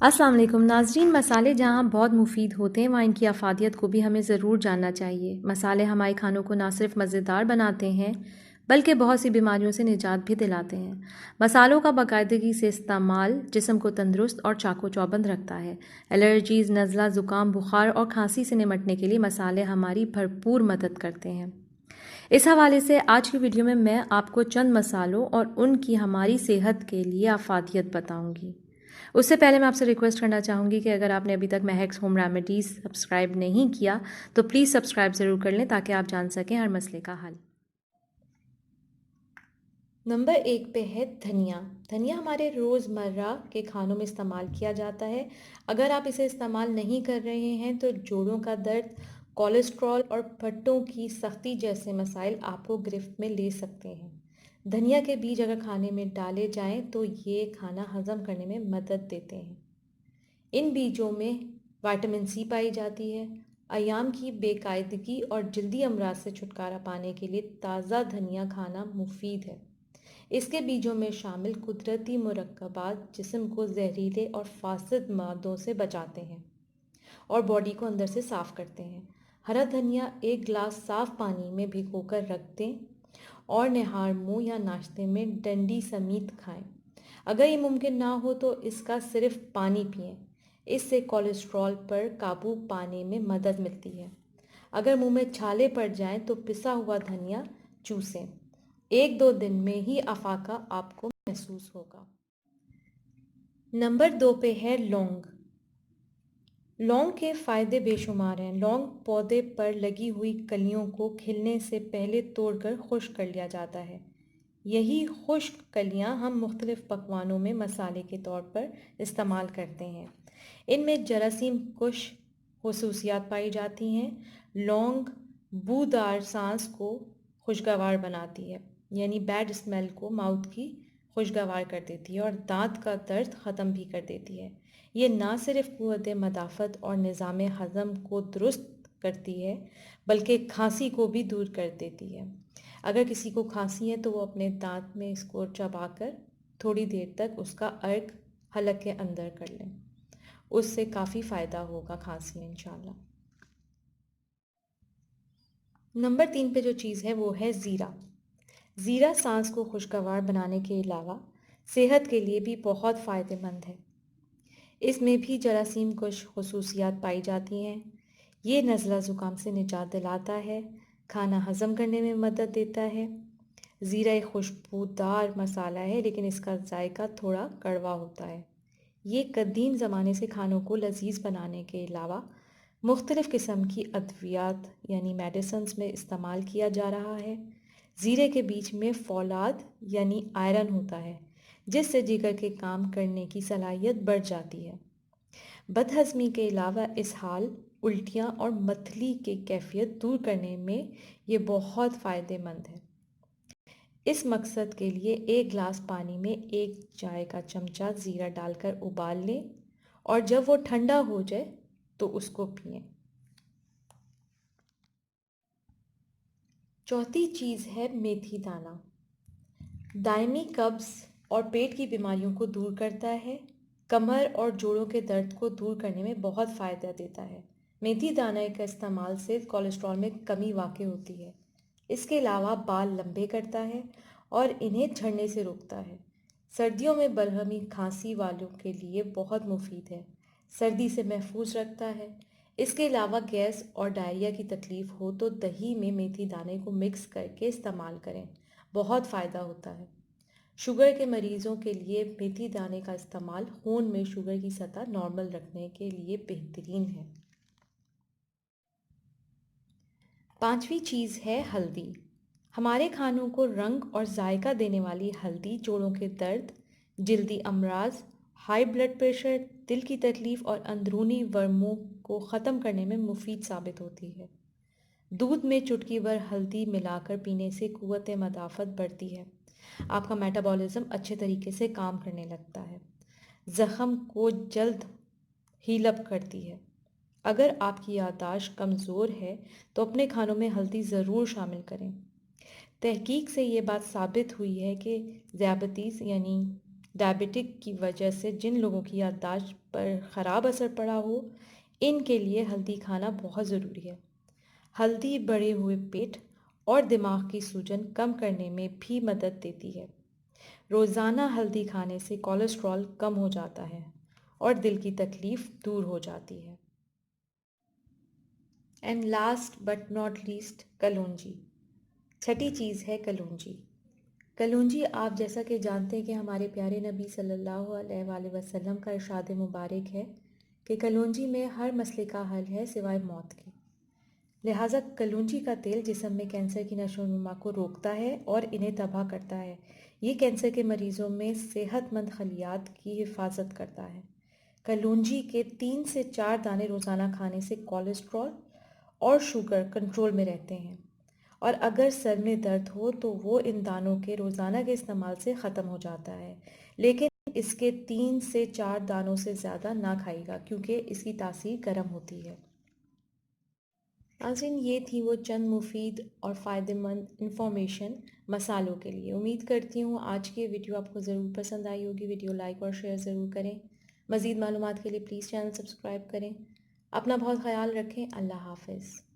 السلام علیکم ناظرین، مسالے جہاں بہت مفید ہوتے ہیں وہاں ان کی افادیت کو بھی ہمیں ضرور جاننا چاہیے۔ مسالے ہمارے کھانوں کو نہ صرف مزیدار بناتے ہیں بلکہ بہت سی بیماریوں سے نجات بھی دلاتے ہیں۔ مسالوں کا باقاعدگی سے استعمال جسم کو تندرست اور چاق و چوبند رکھتا ہے۔ الرجیز، نزلہ، زکام، بخار اور کھانسی سے نمٹنے کے لیے مسالے ہماری بھرپور مدد کرتے ہیں۔ اس حوالے سے آج کی ویڈیو میں آپ کو چند مسالوں اور ان کی ہماری صحت کے لیے افادیت بتاؤں گی۔ اس سے پہلے میں آپ سے ریکویسٹ کرنا چاہوں گی کہ اگر آپ نے ابھی تک مہکس ہوم ریمیڈیز سبسکرائب نہیں کیا تو پلیز سبسکرائب ضرور کر لیں تاکہ آپ جان سکیں ہر مسئلے کا حل۔ نمبر 1 پہ ہے دھنیا۔ دھنیا ہمارے روزمرہ کے کھانوں میں استعمال کیا جاتا ہے۔ اگر آپ اسے استعمال نہیں کر رہے ہیں تو جوڑوں کا درد، کولیسٹرول اور پٹھوں کی سختی جیسے مسائل آپ کو گرفت میں لے سکتے ہیں۔ دھنیا کے بیج اگر کھانے میں ڈالے جائیں تو یہ کھانا ہضم کرنے میں مدد دیتے ہیں۔ ان بیجوں میں وٹامن سی پائی جاتی ہے۔ ایام کی بے قاعدگی اور جلدی امراض سے چھٹکارا پانے کے لیے تازہ دھنیا کھانا مفید ہے۔ اس کے بیجوں میں شامل قدرتی مرکبات جسم کو زہریلے اور فاسد مادوں سے بچاتے ہیں اور باڈی کو اندر سے صاف کرتے ہیں۔ ہرا دھنیا 1 گلاس صاف پانی میں بھگو کر رکھ دیں اور نہار منہ یا ناشتے میں ڈنڈی سمیت کھائیں۔ اگر یہ ممکن نہ ہو تو اس کا صرف پانی پئیں۔ اس سے کولیسٹرول پر قابو پانے میں مدد ملتی ہے۔ اگر منہ میں چھالے پڑ جائیں تو پسا ہوا دھنیا چوسیں۔ 1-2 دن میں ہی افاقہ آپ کو محسوس ہوگا۔ نمبر 2 پہ ہے لونگ۔ لونگ کے فائدے بے شمار ہیں۔ لونگ پودے پر لگی ہوئی کلیوں کو کھلنے سے پہلے توڑ کر خشک کر لیا جاتا ہے۔ یہی خشک کلیاں ہم مختلف پکوانوں میں مسالے کے طور پر استعمال کرتے ہیں۔ ان میں جراثیم کش خصوصیات پائی جاتی ہیں۔ لونگ بودار سانس کو خوشگوار بناتی ہے، یعنی بیڈ اسمیل کو ماؤتھ کی خوشگوار کر دیتی ہے اور دانت کا درد ختم بھی کر دیتی ہے۔ یہ نہ صرف قوت مدافعت اور نظام ہضم کو درست کرتی ہے بلکہ کھانسی کو بھی دور کر دیتی ہے۔ اگر کسی کو کھانسی ہے تو وہ اپنے دانت میں اس کو چبا کر تھوڑی دیر تک اس کا عرق حلق کے اندر کر لیں، اس سے کافی فائدہ ہوگا کھانسی میں انشاءاللہ۔ نمبر 3 پہ جو چیز ہے وہ ہے زیرہ۔ زیرہ سانس کو خوشگوار بنانے کے علاوہ صحت کے لیے بھی بہت فائدہ مند ہے۔ اس میں بھی جراثیم کش خصوصیات پائی جاتی ہیں۔ یہ نزلہ زکام سے نجات دلاتا ہے، کھانا ہضم کرنے میں مدد دیتا ہے۔ زیرہ ایک خوشبودار مسالہ ہے لیکن اس کا ذائقہ تھوڑا کڑوا ہوتا ہے۔ یہ قدیم زمانے سے کھانوں کو لذیذ بنانے کے علاوہ مختلف قسم کی ادویات یعنی میڈیسنز میں استعمال کیا جا رہا ہے۔ زیرے کے بیج میں فولاد یعنی آئرن ہوتا ہے جس سے جگر کے کام کرنے کی صلاحیت بڑھ جاتی ہے۔ بد ہضمی کے علاوہ اسہال، الٹیاں اور متلی کی کیفیت دور کرنے میں یہ بہت فائدہ مند ہے۔ اس مقصد کے لیے 1 گلاس پانی میں 1 چائے کا چمچہ زیرہ ڈال کر ابال لیں اور جب وہ ٹھنڈا ہو جائے تو اس کو پئیں۔ چوتھی چیز ہے میتھی دانہ۔ دائمی قبض اور پیٹ کی بیماریوں کو دور کرتا ہے۔ کمر اور جوڑوں کے درد کو دور کرنے میں بہت فائدہ دیتا ہے۔ میتھی دانہ کا استعمال سے کولیسٹرول میں کمی واقع ہوتی ہے۔ اس کے علاوہ بال لمبے کرتا ہے اور انہیں جھڑنے سے روکتا ہے۔ سردیوں میں بلغمی کھانسی والوں کے لیے بہت مفید ہے، سردی سے محفوظ رکھتا ہے۔ اس کے علاوہ گیس اور ڈائریا کی تکلیف ہو تو دہی میں میتھی دانے کو مکس کر کے استعمال کریں، بہت فائدہ ہوتا ہے۔ شوگر کے مریضوں کے لیے میتھی دانے کا استعمال خون میں شوگر کی سطح نارمل رکھنے کے لیے بہترین ہے۔ 5ویں چیز ہے ہلدی۔ ہمارے کھانوں کو رنگ اور ذائقہ دینے والی ہلدی جوڑوں کے درد، جلدی امراض، ہائی بلڈ پریشر، دل کی تکلیف اور اندرونی ورموں کو ختم کرنے میں مفید ثابت ہوتی ہے۔ دودھ میں چٹکی بھر ہلدی ملا کر پینے سے قوت مدافعت بڑھتی ہے، آپ کا میٹابولزم اچھے طریقے سے کام کرنے لگتا ہے، زخم کو جلد ہیل اپ کرتی ہے۔ اگر آپ کی یادداشت کمزور ہے تو اپنے کھانوں میں ہلدی ضرور شامل کریں۔ تحقیق سے یہ بات ثابت ہوئی ہے کہ ذیابیطس یعنی ڈائبٹک کی وجہ سے جن لوگوں کی یادداشت پر خراب اثر پڑا ہو، ان کے لیے ہلدی کھانا بہت ضروری ہے۔ ہلدی بڑھے ہوئے پیٹ اور دماغ کی سوجن کم کرنے میں بھی مدد دیتی ہے۔ روزانہ ہلدی کھانے سے کولیسٹرول کم ہو جاتا ہے اور دل کی تکلیف دور ہو جاتی ہے۔ And last but not least, kalonji. چھٹی چیز ہے کلونجی۔ کلونجی آپ جیسا کہ جانتے ہیں کہ ہمارے پیارے نبی صلی اللہ علیہ وآلہ وسلم کا ارشاد مبارک ہے کہ کلونجی میں ہر مسئلے کا حل ہے سوائے موت کے۔ لہٰذا کلونجی کا تیل جسم میں کینسر کی نشو و نما کو روکتا ہے اور انہیں تباہ کرتا ہے۔ یہ کینسر کے مریضوں میں صحت مند خلیات کی حفاظت کرتا ہے۔ کلونجی کے 3 سے 4 دانے روزانہ کھانے سے کولیسٹرول اور شوگر کنٹرول میں رہتے ہیں، اور اگر سر میں درد ہو تو وہ ان دانوں کے روزانہ کے استعمال سے ختم ہو جاتا ہے، لیکن اس کے 3 سے 4 دانوں سے زیادہ نہ کھائے گا کیونکہ اس کی تاثیر گرم ہوتی ہے۔ ناظرین، یہ تھی وہ چند مفید اور فائدہ مند انفارمیشن مسالوں کے لیے۔ امید کرتی ہوں آج کی ویڈیو آپ کو ضرور پسند آئی ہوگی۔ ویڈیو لائک اور شیئر ضرور کریں۔ مزید معلومات کے لیے پلیز چینل سبسکرائب کریں۔ اپنا بہت خیال رکھیں۔ اللہ حافظ۔